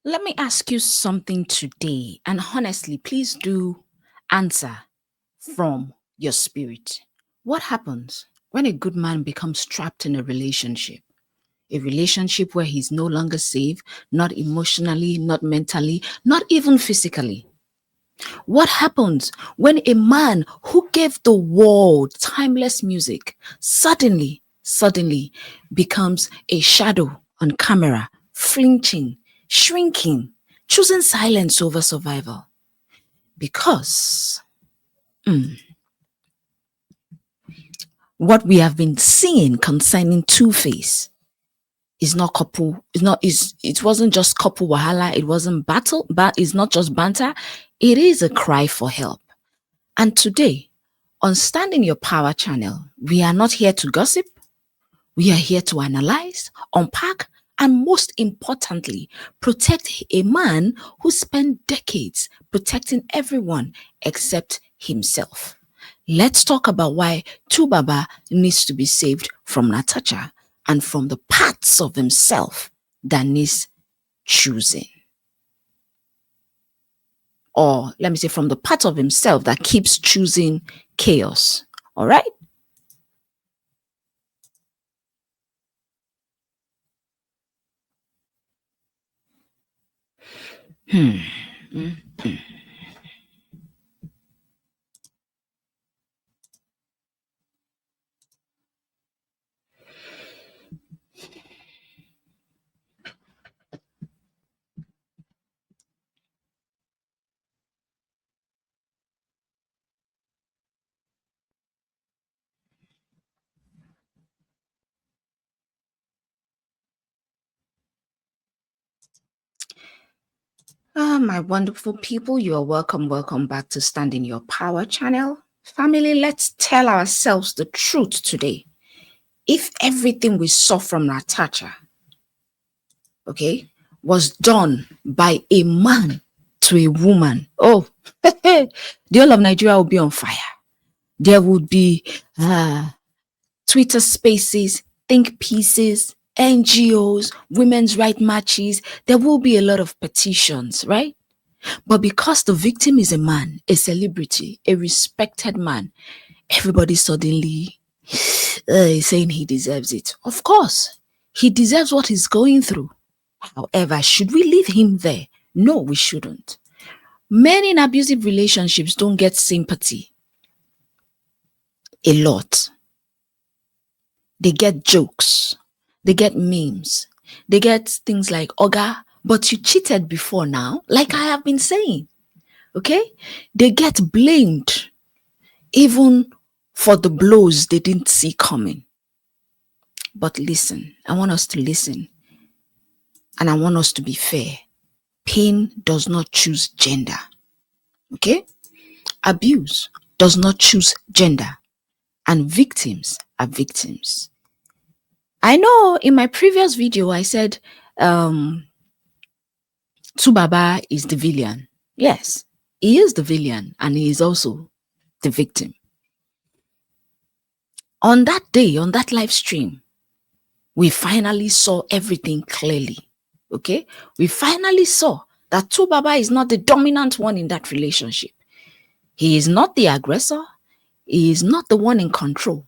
Let me ask you something today, and honestly, please do answer from your spirit. What happens when a good man becomes trapped in a relationship? A relationship where he's no longer safe, not emotionally, not mentally, not even physically. What happens when a man who gave the world timeless music suddenly becomes a shadow on camera, flinching, shrinking, choosing silence over survival? Because what we have been seeing concerning Two-Face is not couple, it wasn't just couple wahala, it wasn't battle, but it's not just banter, it is a cry for help. And today, on Standing Your Power channel, we are not here to gossip. We are here to analyze, unpack, and most importantly, protect a man who spent decades protecting everyone except himself. Let's talk about why Tubaba needs to be saved from Natasha and from the parts of himself that needs choosing. Or let me say, from the part of himself that keeps choosing chaos. All right? My wonderful people, you are welcome. Welcome back to Standing Your Power channel. Family, let's tell ourselves the truth today. If everything we saw from Natasha, okay, was done by a man to a woman, oh, the whole of Nigeria will be on fire. There would be Twitter spaces, think pieces, NGOs, women's right marches. There will be a lot of petitions, right? But because the victim is a man, a celebrity, a respected man, everybody suddenly is saying he deserves it. Of course, he deserves what he's going through. However, should we leave him there? No, we shouldn't. Men in abusive relationships don't get sympathy a lot. They get jokes, they get memes, they get things like, Oga, but you cheated before now, like I have been saying. Okay? They get blamed even for the blows they didn't see coming. But listen, I want us to listen, and I want us to be fair. Pain does not choose gender. Okay? Abuse does not choose gender, and victims are victims. I know in my previous video I said Tsubaba is the villain. Yes, he is the villain, and he is also the victim. On that day, on that live stream, we finally saw everything clearly. Okay? We finally saw that Tsubaba is not the dominant one in that relationship. He is not the aggressor. He is not the one in control.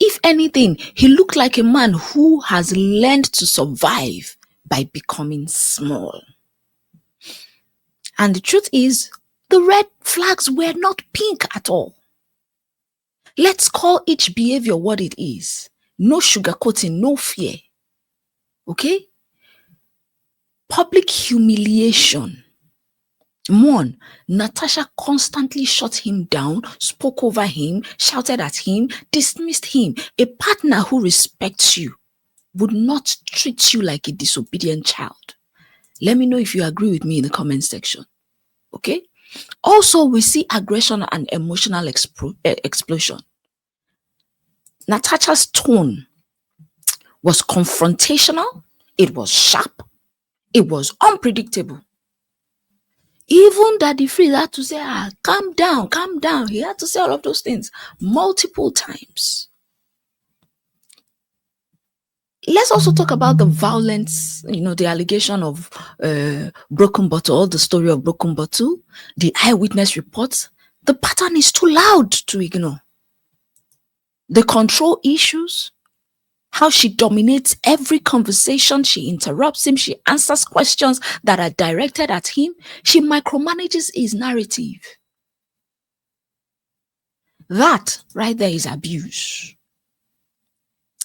If anything, he looked like a man who has learned to survive by becoming small. And the truth is, the red flags were not pink at all. Let's call each behavior what it is. No sugarcoating, no fear. Okay? Public humiliation. One, Natasha constantly shut him down, spoke over him, shouted at him, dismissed him. A partner who respects you would not treat you like a disobedient child. Let me know if you agree with me in the comment section. Okay? Also, we see aggression and emotional explosion. Natasha's tone was confrontational, it was sharp, it was unpredictable. Even Daddy Freeze had to say, calm down, calm down. He had to say all of those things multiple times. Let's also talk about the violence, the allegation of broken bottle, the story of broken bottle, the eyewitness reports. The pattern is too loud to ignore. The control issues, how she dominates every conversation, she interrupts him, she answers questions that are directed at him, she micromanages his narrative. That right there is abuse.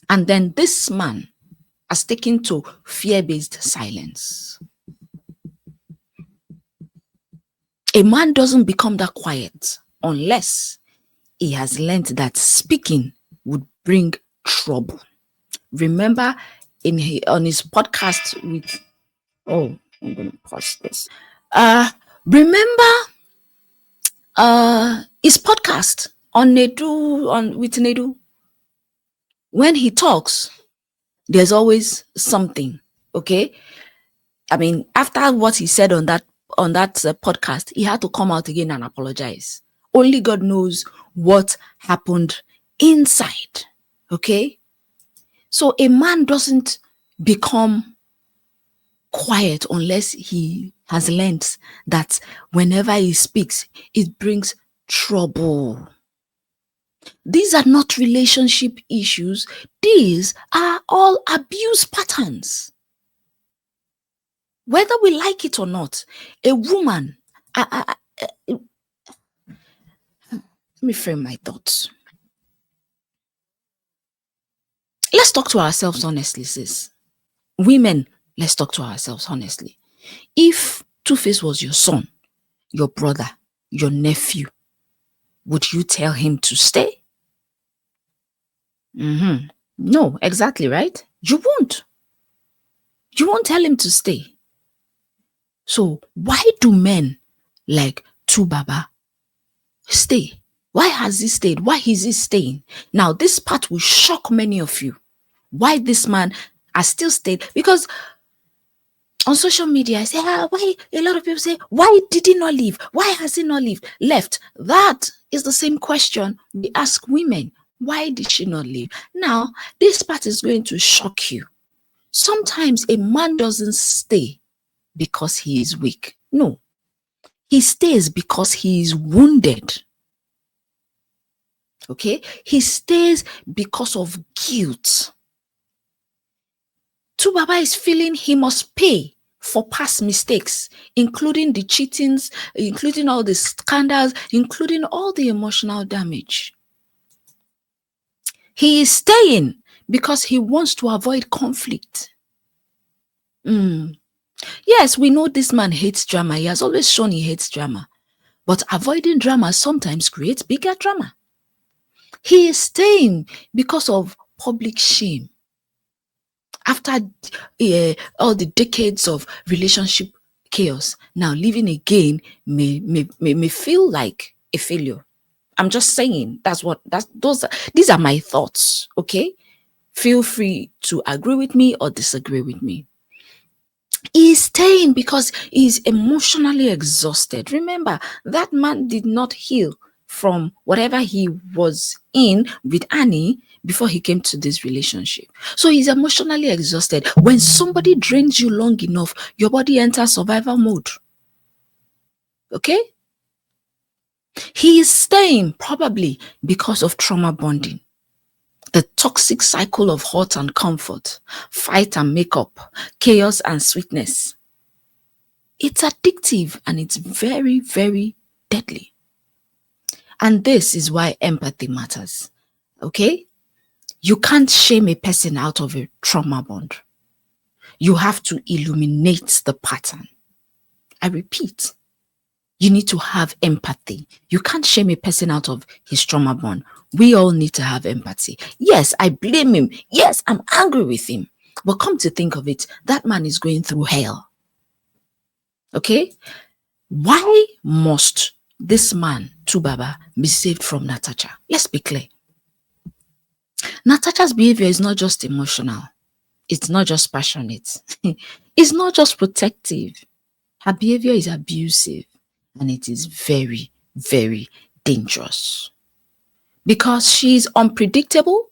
And then this man has taken to fear-based silence. A man doesn't become that quiet unless he has learned that speaking would bring trouble. Remember on his podcast with, I'm going to pause this. Remember his podcast on with Nedu. When he talks, there's always something, okay? I mean, after what he said on that podcast, he had to come out again and apologize. Only God knows what happened inside, okay? So a man doesn't become quiet unless he has learned that whenever he speaks, it brings trouble. These are not relationship issues. These are all abuse patterns. Whether we like it or not, a woman, let me frame my thoughts. Let's talk to ourselves honestly, sis. Women, let's talk to ourselves honestly. If Two-Face was your son, your brother, your nephew, would you tell him to stay? No, exactly, right? You won't. You won't tell him to stay. So why do men like Baba stay? Why has he stayed? Why is he staying? Now, this part will shock many of you. Why this man has still stayed? Because on social media, I say, why? A lot of people say, why did he not leave? Why has he not left? That is the same question we ask women. Why did she not leave? Now, this part is going to shock you. Sometimes a man doesn't stay because he is weak. No, he stays because he is wounded. Okay, he stays because of guilt. Baba is feeling he must pay for past mistakes, including the cheatings, including all the scandals, including all the emotional damage. He is staying because he wants to avoid conflict. Yes, we know this man hates drama. He has always shown he hates drama. But avoiding drama sometimes creates bigger drama. He is staying because of public shame. After all the decades of relationship chaos, now living again may feel like a failure. I'm just saying these are my thoughts, okay? Feel free to agree with me or disagree with me. He's staying because he's emotionally exhausted. Remember, that man did not heal from whatever he was in with Annie before he came to this relationship. So he's emotionally exhausted. When somebody drains you long enough, your body enters survival mode. Okay? He is staying probably because of trauma bonding. The toxic cycle of hurt and comfort, fight and makeup, chaos and sweetness. It's addictive and it's very, very deadly. And this is why empathy matters. Okay? You can't shame a person out of a trauma bond. You have to illuminate the pattern. I repeat, you need to have empathy. You can't shame a person out of his trauma bond. We all need to have empathy. Yes, I blame him. Yes, I'm angry with him. But come to think of it, that man is going through hell. Okay? Why must this man, Baba, be saved from Natasha? Let's be clear. Natasha's behavior is not just emotional. It's not just passionate. It's not just protective. Her behavior is abusive. And it is very, very dangerous. Because she is unpredictable.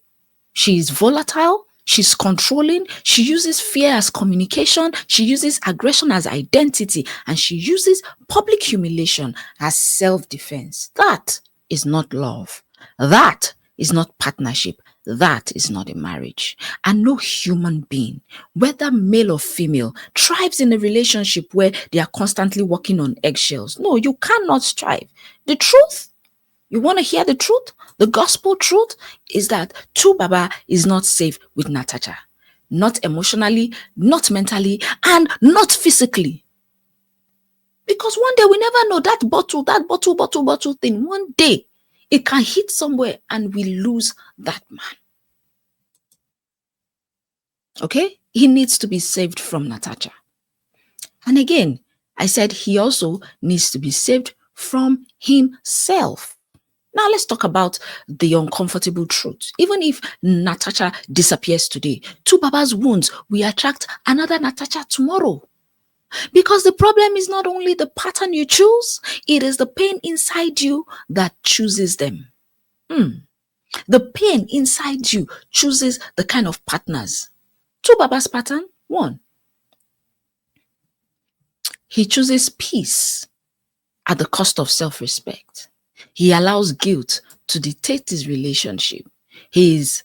She is volatile. She's controlling. She uses fear as communication. She uses aggression as identity. And she uses public humiliation as self-defense. That is not love. That is not partnership. That is not a marriage. And no human being, whether male or female, thrives in a relationship where they are constantly walking on eggshells. No, you cannot strive. The truth, you want to hear the truth? The gospel truth is that Baba is not safe with Natasha. Not emotionally, not mentally, and not physically. Because one day we never know, that bottle thing, one day it can hit somewhere and we lose that man. Okay? He needs to be saved from Natasha. And again, I said he also needs to be saved from himself. Now let's talk about the uncomfortable truth. Even if Natasha disappears today, Baba's wounds will attract another Natasha tomorrow. Because the problem is not only the pattern you choose, it is the pain inside you that chooses them. The pain inside you chooses the kind of partners. Baba's pattern, 1. He chooses peace at the cost of self-respect. He allows guilt to dictate his relationship. He is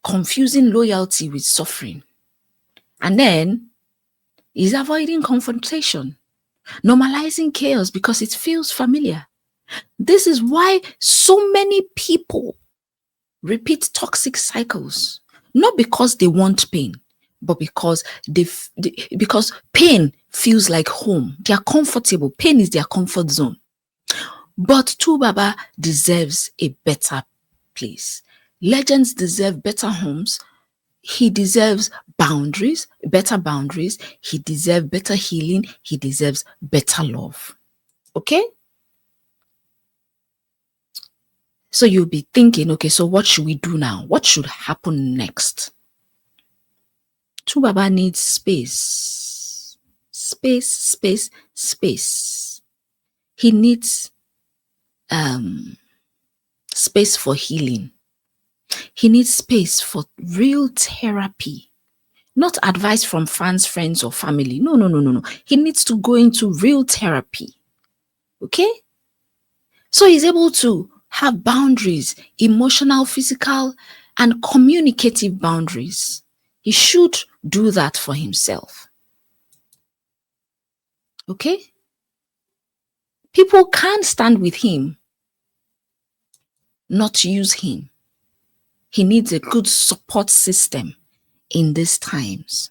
confusing loyalty with suffering. And then he's avoiding confrontation, normalizing chaos because it feels familiar. This is why so many people repeat toxic cycles, not because they want pain, but because because pain feels like home. They are comfortable. Pain is their comfort zone. But Baba deserves a better place. Legends deserve better homes. He deserves boundaries, better boundaries. He deserves better healing. He deserves better love. Okay? So you'll be thinking, okay, so what should we do now? What should happen next? Baba needs space. Space. He needs space for healing. He needs space for real therapy, not advice from fans, friends, or family. No. He needs to go into real therapy. Okay? So he's able to have boundaries, emotional, physical, and communicative boundaries. He should do that for himself. Okay? People can't stand with him, not use him. He needs a good support system in these times.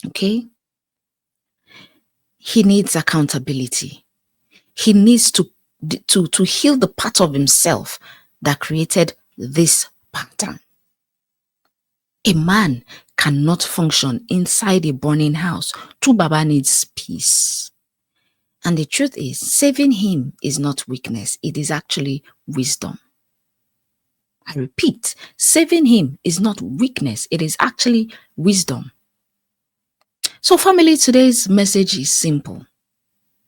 Okay? He needs accountability. He needs to heal the part of himself that created this pattern. A man cannot function inside a burning house. Baba needs peace. And the truth is, saving him is not weakness. It is actually wisdom. I repeat, saving him is not weakness. It is actually wisdom. So family, today's message is simple.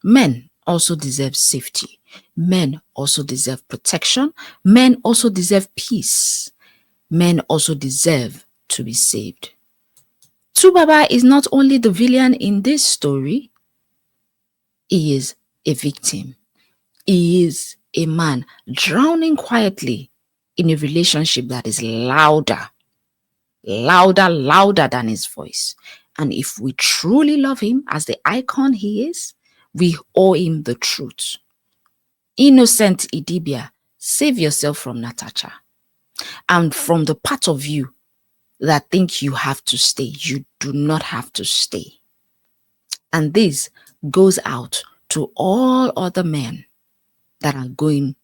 Men also deserve safety. Men also deserve protection. Men also deserve peace. Men also deserve to be saved. Baba is not only the villain in this story, he is a victim. He is a man drowning quietly in a relationship that is louder than his voice. And if we truly love him as the icon he is, we owe him the truth. Innocent Idibia, save yourself from Natasha and from the part of you that think you have to stay. You do not have to stay. And this goes out to all other men that are going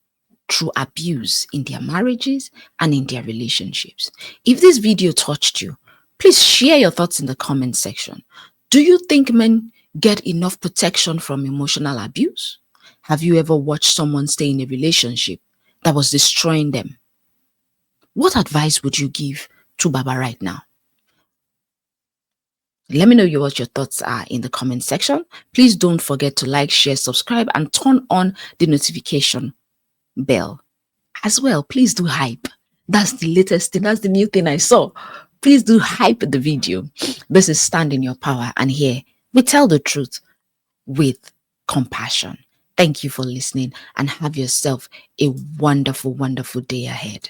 through abuse in their marriages and in their relationships. If this video touched you, please share your thoughts in the comment section. Do you think men get enough protection from emotional abuse? Have you ever watched someone stay in a relationship that was destroying them? What advice would you give to Baba right now? Let me know what your thoughts are in the comment section. Please don't forget to like, share, subscribe, and turn on the notification bell. As well, please do hype. That's the latest thing. That's the new thing I saw. Please do hype the video. This is Stand in Your Power. And here we tell the truth with compassion. Thank you for listening and have yourself a wonderful, wonderful day ahead.